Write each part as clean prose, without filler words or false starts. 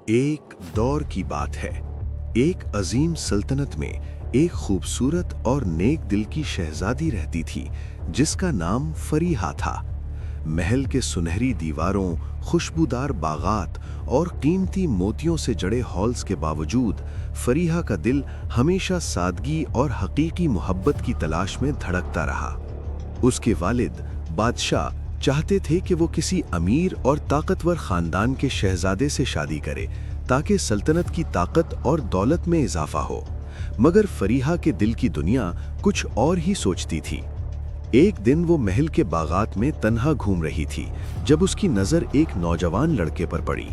ایک دور کی بات ہے، ایک عظیم سلطنت میں ایک خوبصورت اور نیک دل کی شہزادی رہتی تھی جس کا نام فریحہ تھا۔ محل کے سنہری دیواروں، خوشبودار باغات اور قیمتی موتیوں سے جڑے ہالز کے باوجود فریحہ کا دل ہمیشہ سادگی اور حقیقی محبت کی تلاش میں دھڑکتا رہا۔ اس کے والد بادشاہ چاہتے تھے کہ وہ کسی امیر اور طاقتور خاندان کے شہزادے سے شادی کرے تاکہ سلطنت کی طاقت اور دولت میں اضافہ ہو، مگر فریحہ کے دل کی دنیا کچھ اور ہی سوچتی تھی۔ ایک دن وہ محل کے باغات میں تنہا گھوم رہی تھی جب اس کی نظر ایک نوجوان لڑکے پر پڑی۔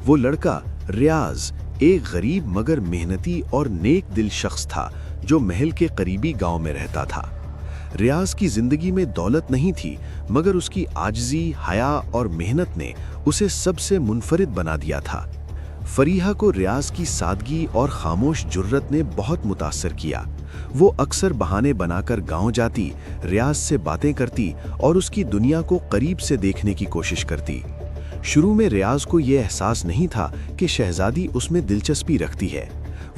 وہ لڑکا ریاض ایک غریب مگر محنتی اور نیک دل شخص تھا جو محل کے قریبی گاؤں میں رہتا تھا۔ ریاض کی زندگی میں دولت نہیں تھی، مگر اس کی عاجزی، حیا اور محنت نے اسے سب سے منفرد بنا دیا تھا۔ فریحہ کو ریاض کی سادگی اور خاموش جرت نے بہت متاثر کیا۔ وہ اکثر بہانے بنا کر گاؤں جاتی، ریاض سے باتیں کرتی اور اس کی دنیا کو قریب سے دیکھنے کی کوشش کرتی۔ شروع میں ریاض کو یہ احساس نہیں تھا کہ شہزادی اس میں دلچسپی رکھتی ہے۔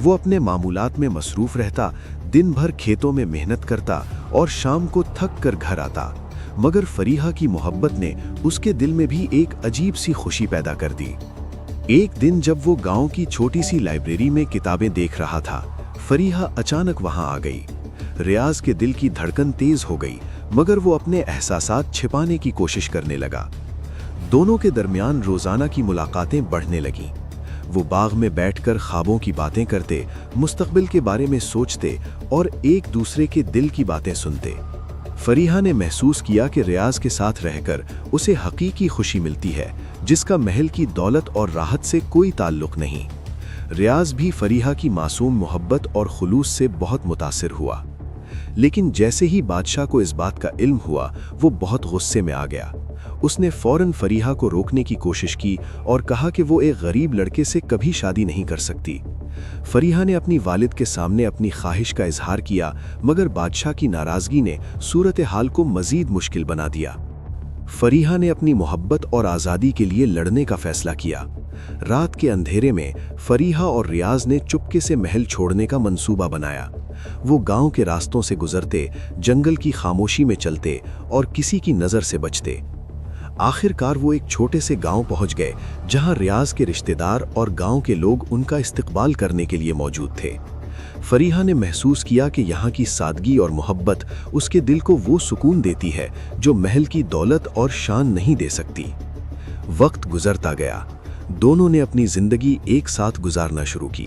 وہ اپنے معمولات میں مصروف رہتا، دن بھر کھیتوں میں محنت کرتا اور شام کو تھک کر گھر آتا، مگر فریحہ کی محبت نے اس کے دل میں بھی ایک عجیب سی خوشی پیدا کر دی۔ ایک دن جب وہ گاؤں کی چھوٹی سی لائبریری میں کتابیں دیکھ رہا تھا، فریحہ اچانک وہاں آ گئی۔ ریاض کے دل کی دھڑکن تیز ہو گئی، مگر وہ اپنے احساسات چھپانے کی کوشش کرنے لگا۔ دونوں کے درمیان روزانہ کی ملاقاتیں بڑھنے لگیں۔ وہ باغ میں بیٹھ کر خوابوں کی باتیں کرتے، مستقبل کے بارے میں سوچتے اور ایک دوسرے کے دل کی باتیں سنتے۔ فریحہ نے محسوس کیا کہ ریاض کے ساتھ رہ کر اسے حقیقی خوشی ملتی ہے، جس کا محل کی دولت اور راحت سے کوئی تعلق نہیں۔ ریاض بھی فریحہ کی معصوم محبت اور خلوص سے بہت متاثر ہوا، لیکن جیسے ہی بادشاہ کو اس بات کا علم ہوا، وہ بہت غصے میں آ گیا۔ اس نے فوراً فریحہ کو روکنے کی کوشش کی اور کہا کہ وہ ایک غریب لڑکے سے کبھی شادی نہیں کر سکتی۔ فریحہ نے اپنی والد کے سامنے اپنی خواہش کا اظہار کیا، مگر بادشاہ کی ناراضگی نے صورتحال کو مزید مشکل بنا دیا۔ فریحہ نے اپنی محبت اور آزادی کے لیے لڑنے کا فیصلہ کیا۔ رات کے اندھیرے میں فریحہ اور ریاض نے چپکے سے محل چھوڑنے کا منصوبہ بنایا۔ وہ گاؤں کے راستوں سے گزرتے، جنگل کی خاموشی میں چلتے اور کسی کی نظر سے بچتے۔ آخر کار وہ ایک چھوٹے سے گاؤں پہنچ گئے جہاں ریاض کے رشتہ دار اور گاؤں کے لوگ ان کا استقبال کرنے کے لیے موجود تھے۔ فریحہ نے محسوس کیا کہ یہاں کی سادگی اور محبت اس کے دل کو وہ سکون دیتی ہے جو محل کی دولت اور شان نہیں دے سکتی۔ وقت گزرتا گیا، دونوں نے اپنی زندگی ایک ساتھ گزارنا شروع کی۔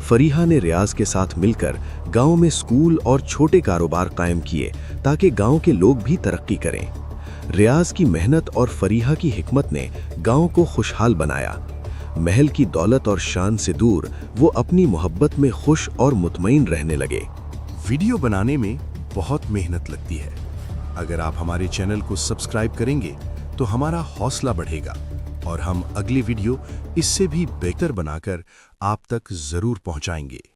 فریحہ نے ریاض کے ساتھ مل کر گاؤں میں اسکول اور چھوٹے کاروبار قائم کیے تاکہ گاؤں کے لوگ بھی ترقی کریں۔ ریاض کی محنت اور فریحہ کی حکمت نے گاؤں کو خوشحال بنایا۔ محل کی دولت اور شان سے دور وہ اپنی محبت میں خوش اور مطمئن رہنے لگے۔ ویڈیو بنانے میں بہت محنت لگتی ہے۔ اگر آپ ہمارے چینل کو سبسکرائب کریں گے تو ہمارا حوصلہ بڑھے گا اور ہم اگلی ویڈیو اس سے بھی بہتر بنا کر آپ تک ضرور پہنچائیں گے۔